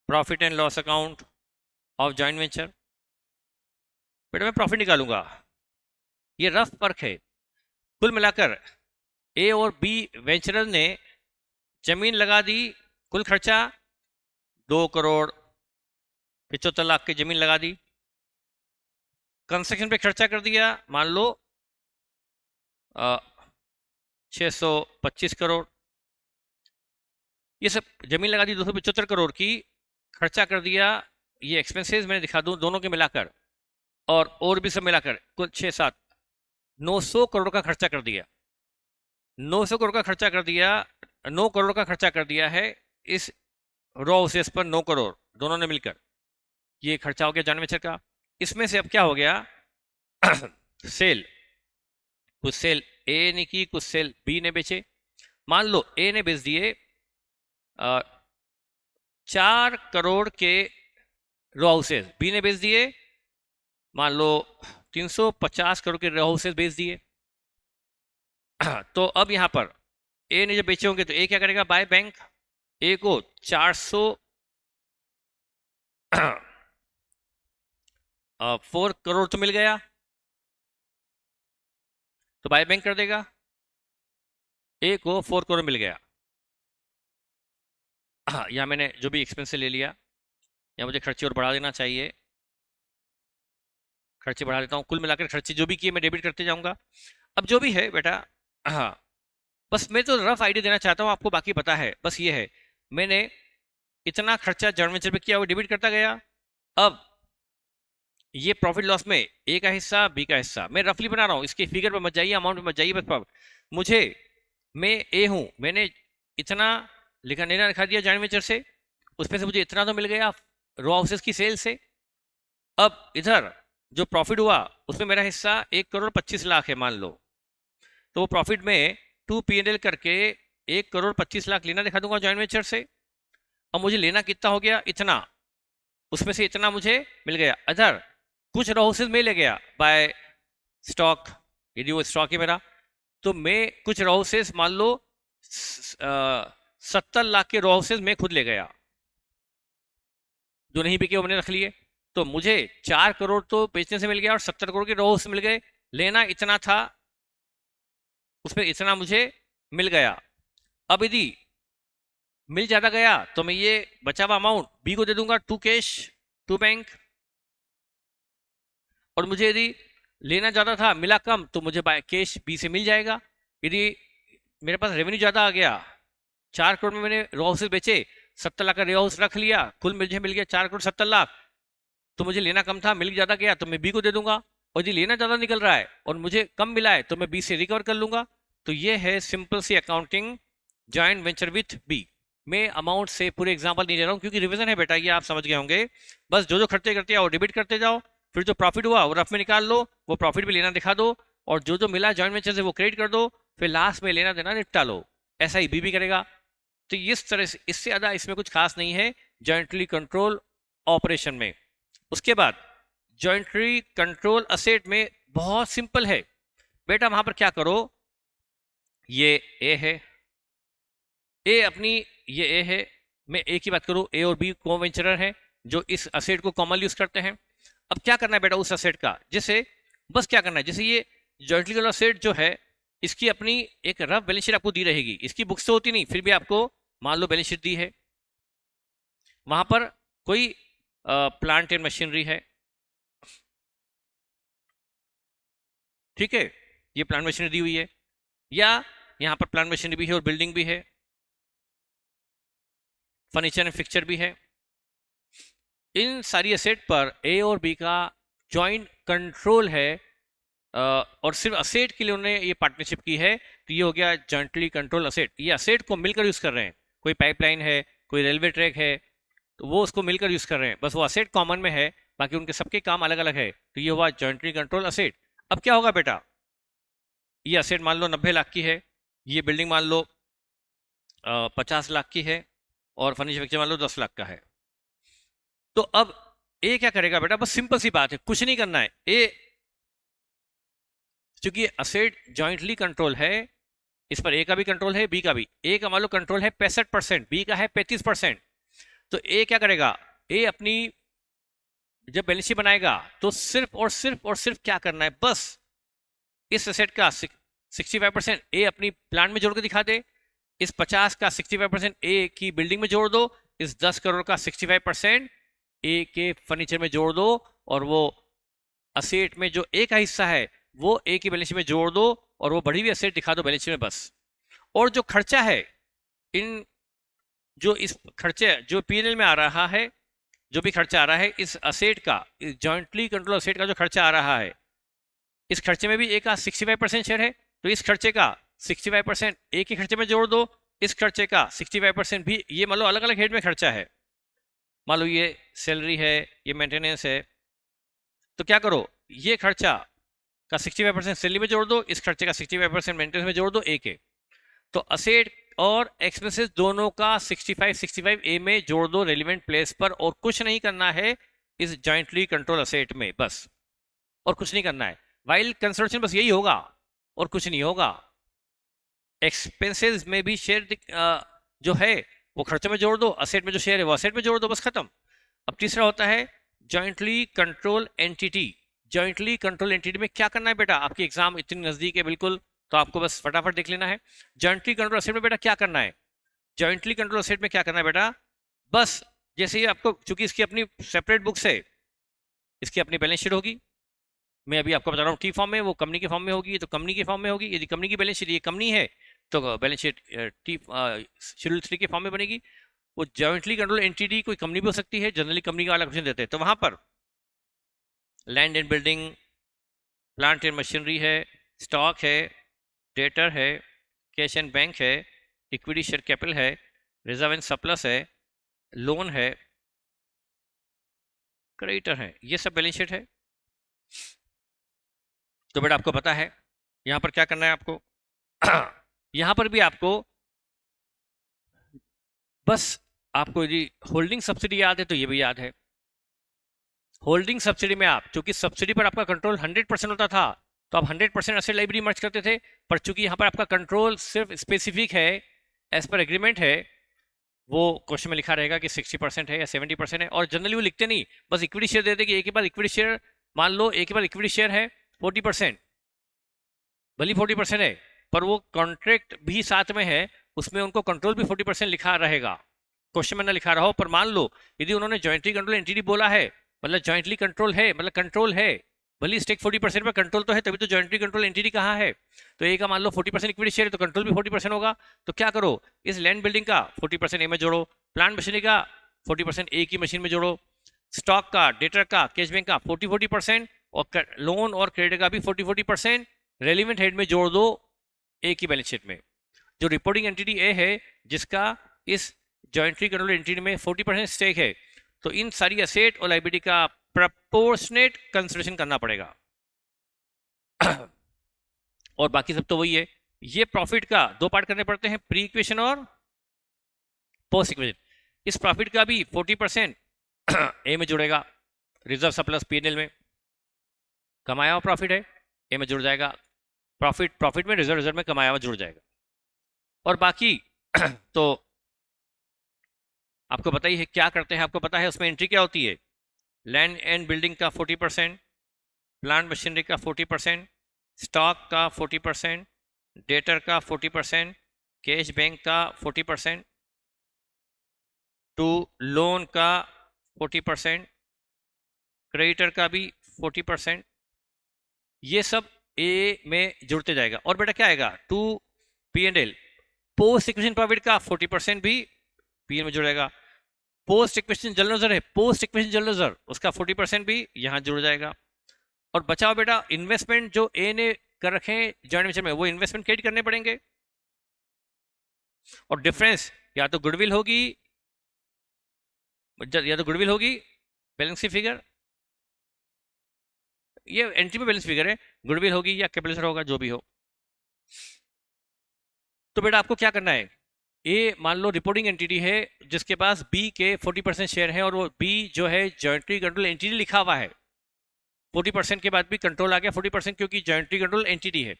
profit and loss account of joint venture. बेटा मैं प्रॉफिट निकालूंगा, ये रफ वर्क है। कुल मिलाकर ए और बी वेंचरर ने जमीन लगा दी, कुल खर्चा 2,75,00,000 की जमीन लगा दी। कंस्ट्रक्शन पे खर्चा कर दिया मान लो 625 करोड़। ये सब जमीन लगा दी 275 करोड़ की, खर्चा कर दिया। ये एक्सपेंसेस मैंने दिखा दूं दोनों के मिलाकर और भी सब मिलाकर कुल 6-7 900 करोड़ का खर्चा कर दिया। 900 करोड़ का खर्चा कर दिया, 9 करोड़ का खर्चा कर दिया है इस रॉ हाउसेस पर, 9 करोड़ दोनों ने मिलकर। ये खर्चा हो गया जॉइंट वेंचर का। इसमें से अब क्या हो गया सेल, कुछ सेल ए ने की, कुछ सेल बी ने बेचे। मान लो ए ने बेच दिए 4 करोड़ के रॉ हाउसेस, बी ने बेच दिए मान लो 350 करोड़ के रॉ हाउसेस बेच दिए। तो अब यहां पर ए ने जब बेचे होंगे तो ए क्या करेगा, बाय बैंक। ए को 4 करोड़ तो मिल गया तो बाय बैंक कर देगा। ए को 4 करोड़ मिल गया। यहाँ मैंने जो भी एक्सपेंस ले लिया, या मुझे खर्चे और बढ़ा देना चाहिए, खर्चे बढ़ा देता हूँ। कुल मिलाकर खर्चे जो भी किए मैं डेबिट करते जाऊंगा। अब जो भी है बेटा, हाँ बस मैं तो रफ आइडिया देना चाहता हूँ आपको, बाकी पता है। बस ये है मैंने इतना खर्चा जॉइंट वेंचर पे किया, वो डेबिट करता गया। अब ये प्रॉफिट लॉस में ए का हिस्सा, बी का हिस्सा, मैं रफली बना रहा हूँ, इसके फिगर पे मत जाइए, अमाउंट पे मत जाइए। बस मुझे, मैं ए हूँ, मैंने इतना लेना लिखा दिया जॉइंट वेंचर से, उसमें से मुझे इतना तो मिल गया रॉ हाउसेस की सेल से। अब इधर जो प्रॉफिट हुआ उसमें मेरा हिस्सा 1,25,00,000 है मान लो, तो वो प्रॉफिट में 2 P&L करके 1,25,00,000 लेना दिखा दूंगा जॉइंट वेंचर से। अब मुझे लेना कितना हो गया, इतना, उसमें से इतना मुझे मिल गया। अदर कुछ रॉ हाउसेस में ले गया बाय स्टॉक, यदि वो स्टॉक है मेरा, तो मैं कुछ रॉ हाउसेस मान लो 70 लाख के रॉ हाउसेस में खुद ले गया, जो नहीं बिके वो मैंने रख लिए। तो मुझे 4 करोड़ तो बेचने से मिल गया और 70 करोड़ के रॉ हाउस मिल गए। लेना इतना था, उसमें इतना मुझे मिल गया। अब यदि मिल ज्यादा गया तो मैं ये बचा हुआ अमाउंट बी को दे दूंगा, टू कैश टू बैंक। और मुझे यदि लेना ज्यादा था मिला कम, तो मुझे बाय कैश बी से मिल जाएगा। यदि मेरे पास रेवेन्यू ज्यादा आ गया, 4 करोड़ में मैंने रॉ हाउसेस बेचे, 70 लाख का रॉ हाउस रख लिया, कुल मुझे मिल गया 4 करोड़ 70 लाख, तो मुझे लेना कम था, मिल ज्यादा गया तो मैं बी को दे दूंगा। और यदि लेना ज्यादा निकल रहा है और मुझे कम मिला है तो मैं बी से रिकवर कर लूंगा। तो ये है सिंपल सी accounting joint venture with B. मैं अमाउंट से पूरे एग्जांपल नहीं ले रहा हूँ क्योंकि रिवीजन है बेटा, ये आप समझ गए होंगे। बस जो जो खर्चे करते हैं वो डेबिट करते जाओ, फिर जो प्रॉफिट हुआ वो रफ में निकाल लो, वो प्रॉफिट भी लेना दिखा दो, और जो जो मिला जॉइंट वेंचर से वो क्रेडिट कर दो, फिर लास्ट में लेना देना निपटा लो। ऐसा ही बी भी करेगा। तो इस तरह से, इससे ज्यादा इसमें कुछ खास नहीं है जॉइंटली कंट्रोल ऑपरेशन में। उसके बाद जॉइंटली कंट्रोल असेट में बहुत सिंपल है बेटा। वहां पर क्या करो, ये ए है, ए अपनी, ये ए है, मैं ए की बात करूं, ए और बी को वेंचरर है जो इस असेट को कॉमन यूज करते हैं। अब क्या करना है बेटा उस असेट का, जैसे बस क्या करना है, जैसे ये जॉइंटली कंट्रोल असेट जो है इसकी अपनी एक रफ बैलेंस शीट आपको दी रहेगी, इसकी बुक्स तो होती नहीं, फिर भी आपको मान लो बैलेंस शीट दी है, वहां पर कोई प्लांट एंड मशीनरी है, ठीक है, ये प्लांट मशीनरी दी हुई है, या यहाँ पर प्लांट मशीनरी भी है और बिल्डिंग भी है, फर्नीचर एंड फिक्चर भी है। इन सारी एसेट पर ए और बी का जॉइंट कंट्रोल है और सिर्फ असेट के लिए उन्होंने ये पार्टनरशिप की है, तो ये हो गया जॉइंटली कंट्रोल असेट। ये असेट को मिलकर यूज़ कर रहे हैं, कोई पाइपलाइन है, कोई रेलवे ट्रैक है, तो वो उसको मिलकर यूज़ कर रहे हैं, बस वो असेट कॉमन में है, बाकी उनके सबके काम अलग अलग है, तो ये हुआ जॉइंटली कंट्रोल असेट। अब क्या होगा बेटा, ये असेट मान लो 90 लाख की है, ये बिल्डिंग मान लो 50 लाख की है, और फर्नीचर मान लो 10 लाख का है। तो अब ए क्या करेगा बेटा, बस सिंपल सी बात है, कुछ नहीं करना है। ए चूंकि असेट जॉइंटली कंट्रोल है, इस पर ए का भी कंट्रोल है, बी का भी। ए का मान लो कंट्रोल है 65%, बी का है 35%। तो ए क्या करेगा, ए अपनी जब बैलेंस शीट बनाएगा तो सिर्फ और सिर्फ और सिर्फ क्या करना है, बस इस एसेट का 65% ए अपनी प्लांट में जोड़ के दिखा दे, इस 50 का 65% ए की बिल्डिंग में जोड़ दो, इस 10 करोड़ का 65% ए के फर्नीचर में जोड़ दो, और वो असेट में जो ए का हिस्सा है वो ए की बैलेंस शीट में जोड़ दो, और वो बढ़ी हुई असेट दिखा दो बैलेंस शीट में बस। और जो खर्चा है, इन जो इस खर्चे जो पीएनएल में आ रहा है, जो भी खर्चा आ रहा है इस असेट का, इस जॉइंटली कंट्रोल असेट का जो खर्चा आ रहा है, इस खर्चे में भी ए का 65% शेयर है, तो इस खर्चे का 65% ए के खर्चे में जोड़ दो, इस खर्चे का 65% भी, ये मान लो अलग अलग हेड में खर्चा है, मान लो ये सैलरी है, ये मेंटेनेंस है, तो क्या करो, ये खर्चा का 65% सैलरी में जोड़ दो, इस खर्चे का 65% मेंटेनेंस में जोड़ दो ए के, तो असेट और एक्सपेंसेस दोनों का 65 ए में जोड़ दो रेलिवेंट प्लेस पर, और कुछ नहीं करना है इस जॉइंटली कंट्रोल असेट में, बस, और कुछ नहीं करना है। वाइल कंसोर्शियम बस यही होगा और कुछ नहीं होगा। एक्सपेंसेस में भी शेयर जो है वो खर्चे में जोड़ दो, असेट में जो शेयर है वो असेट में जोड़ दो, बस खत्म। अब तीसरा होता है jointly control entity. Jointly control entity में क्या करना है बेटा, आपकी एग्जाम इतनी नजदीक है बिल्कुल, तो आपको बस फटाफट देख लेना है। जॉइंटली कंट्रोल असेट में बेटा क्या करना है, जॉइंटली कंट्रोल असेट में क्या करना है बेटा, बस जैसे ही आपको, चूंकि इसकी अपनी सेपरेट बुक्स है, इसकी अपनी बैलेंस शीट होगी, मैं अभी आपको बता रहा हूँ टी फॉर्म में, वो कंपनी के फॉर्म में होगी, तो कंपनी के फॉर्म में होगी, यदि कंपनी की बैलेंस शीट ये कंपनी है तो बैलेंस शीट टी शेड्यूल 3 के फॉर्म में बनेगी। वो जॉइंटली कंट्रोल एंटिटी कोई कंपनी भी हो सकती है, जनरली कंपनी का अलग ऑप्शन देते हैं, तो वहां पर land and building, plant and machinery है, स्टॉक है, डेटर है, कैश एंड बैंक है, इक्विटी शेयर कैपिटल है, रिजर्व एंड सरप्लस है, लोन है, क्रेडिटर है, ये सब बैलेंस शीट है। तो बेटा आपको पता है यहां पर क्या करना है आपको यहां पर भी आपको बस, आपको यदि होल्डिंग सब्सिडी याद है तो ये भी याद है। होल्डिंग सब्सिडी में आप, चूंकि सब्सिडी पर आपका कंट्रोल 100% होता था, तो आप 100% एसेट लाइब्रेरी मर्ज करते थे, पर चूंकि यहां पर आपका कंट्रोल सिर्फ स्पेसिफिक है, एज पर एग्रीमेंट है, वो क्वेश्चन में लिखा रहेगा कि 60% है या 70% है, और जनरली वो लिखते नहीं, बस इक्विटी शेयर देते कि एक के बाद इक्विटी शेयर, मान लो एक के बाद इक्विटी शेयर है 40%, भली 40% है, पर वो कॉन्ट्रैक्ट भी साथ में है, उसमें उनको कंट्रोल भी 40% लिखा रहेगा, क्वेश्चन में ना लिखा रहा हो, पर मान लो यदि उन्होंने जॉइंटली कंट्रोल एंटिटी बोला है, मतलब जॉइंटली कंट्रोल है, मतलब कंट्रोल है, भली स्टेक 40% पर कंट्रोल तो है, तभी तो जॉइंटली कंट्रोल एंटिटी कहाँ है, तो ए का मान लो 40% इक्विटी शेयर है, तो कंट्रोल भी 40% होगा, तो क्या करो, इस लैंड बिल्डिंग का 40% ए में जोड़ो, प्लांट मशीनरी का 40% ए की मशीन में जोड़ो, स्टॉक का, डेटर का, कैश बैंक का 40% और लोन और क्रेडिट का भी 40% रेलिवेंट हेड में जोड़ दो ए की बैलेंस शीट में। जो रिपोर्टिंग एंटिटी ए है, जिसका इस जॉइंटली कंट्रोल एंटिटी में 40% स्टेक है, तो इन सारी एसेट और लायबिलिटी का प्रोपोर्शनेट कंसिडरेशन करना पड़ेगा और बाकी सब तो वही है। ये प्रॉफिट का दो पार्ट करने पड़ते हैं, प्री इक्वेशन और पोस्ट इक्वेशन। इस प्रॉफिट का भी 40% ए में जुड़ेगा, रिजर्व सरप्लस पीएनएल में, कमाया हुआ प्रॉफिट है ए में जुड़ जाएगा, प्रॉफिट में रिजर्व में कमाया हुआ जुड़ जाएगा, और बाकी तो आपको पता ही है क्या करते हैं, आपको पता है उसमें एंट्री क्या होती है, लैंड एंड बिल्डिंग का 40%, प्लांट मशीनरी का 40%, स्टॉक का 40%, डेटर का 40%, कैश बैंक का 40%, टू लोन का 40%, क्रेडिटर का भी 40%, ये सब ए में जुड़ते जाएगा। और बेटा क्या आएगा, to P&L, post equation profit का 40% भी पी में जुड़ेगा, पोस्ट इक्वेशन जनरल रिजर्व है, पोस्ट इक्वेशन जनरल रिजर्व उसका 40% भी यहां जुड़ जाएगा, और बचाओ बेटा इन्वेस्टमेंट जो ए ने कर रखे हैं जॉइंट वेंचर में, वो इन्वेस्टमेंट क्रेडिट करने पड़ेंगे। और डिफरेंस या तो गुडविल होगी, बैलेंस शीट फिगर, ये एंट्री में बैलेंस फिगर है, गुडविल होगी या कैपिटल होगा, जो भी हो। तो बेटा आपको क्या करना है, ए मान लो रिपोर्टिंग एंटिटी है जिसके पास बी के 40% शेयर है और वो बी जो है जॉइंटली कंट्रोल एंटिटी लिखा हुआ है, 40% के बाद भी कंट्रोल आ गया 40% क्योंकि जॉइंटली कंट्रोल एंटिटी है।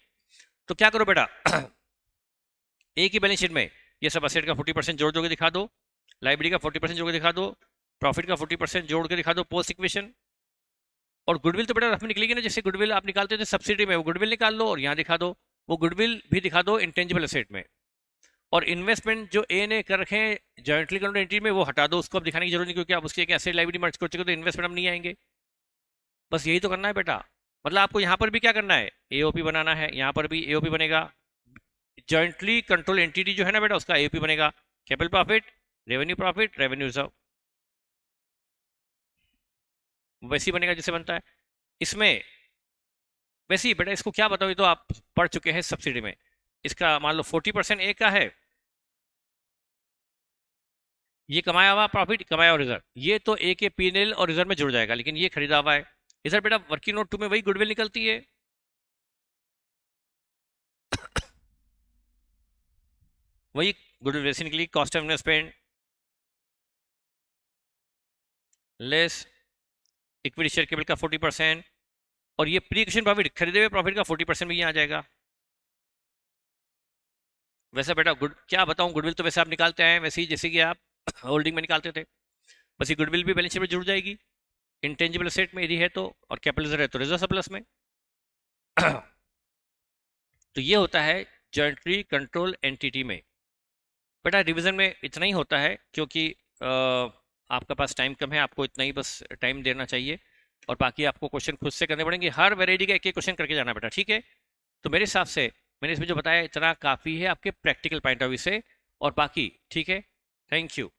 तो क्या करो बेटा ए की बैलेंस शीट में ये सब असेट का 40% जोड़ जोड़ के दिखा दो, लाइब्रेरी का 40% जोड़ के दिखा दो, प्रॉफिट का 40% जोड़ के दिखा दो पोस्ट इक्वेशन। और गुडविल तो बेटा रफ में निकलेगी ना, जैसे गुडविल आप निकालते थे सब्सिडी में, वो गुडविल निकाल लो और यहाँ दिखा दो, वो गुडविल भी दिखा दो इंटेंजिबल एसेट में। और इन्वेस्टमेंट जो ए ने कर रखे हैं जॉइंटली कंट्रोल्ड एंटिटी में वो हटा दो, उसको अब दिखाने की जरूरत नहीं क्योंकि आप उसकी एक एसेट लाइब्रेरी मर्ज कर चुके तो इन्वेस्टमेंट अब नहीं आएंगे। बस यही तो करना है बेटा। मतलब आपको यहाँ पर भी क्या करना है, एओपी बनाना है, यहाँ पर भी एओपी बनेगा, जॉइंटली कंट्रोल एंटिटी जो है ना बेटा उसका एओपी बनेगा, कैपिटल प्रॉफिट, रेवेन्यू रिजर्व, वैसे ही बनेगा जैसे बनता है इसमें। वैसे ही बेटा इसको क्या बताओ, ये तो आप पढ़ चुके हैं सब्सिडी में। इसका मान लो 40% ए का है, ये कमाया हुआ प्रॉफिट, कमाया हुआ रिजर्व, ये तो ए के पीएनएल और रिजर्व में जुड़ जाएगा, लेकिन ये खरीदा हुआ है। इधर बेटा वर्किंग नोट 2 में वही गुडविल निकलती है, वही गुडविल वैसे निकली, cost of investment less equity share capital का 40%, और ये प्री एक्विजिशन प्रॉफिट, खरीदे हुए प्रॉफिट का 40% भी यहाँ आ जाएगा। वैसे बेटा क्या बताऊं, गुडविल तो वैसे आप निकालते हैं वैसे ही जैसे कि आप होल्डिंग में निकालते थे, बस ये गुडविल भी बैलेंस शीट में जुड़ जाएगी, इंटेंजिबल एसेट में यदि है तो, और कैपिटल है तो रिजर्व सरप्लस में। तो ये होता है जॉइंटली कंट्रोल एंटिटी में। बेटा रिवीजन में इतना ही होता है क्योंकि आपका पास टाइम कम है, आपको इतना ही बस टाइम देना चाहिए, और बाकी आपको क्वेश्चन खुद से करने पड़ेंगे, हर वैरायटी का एक एक क्वेश्चन करके जाना बेटा, ठीक है। तो मेरे हिसाब से मैंने इसमें जो बताया इतना काफ़ी है आपके प्रैक्टिकल पॉइंट ऑफ व्यू से, और बाकी ठीक है। Thank you.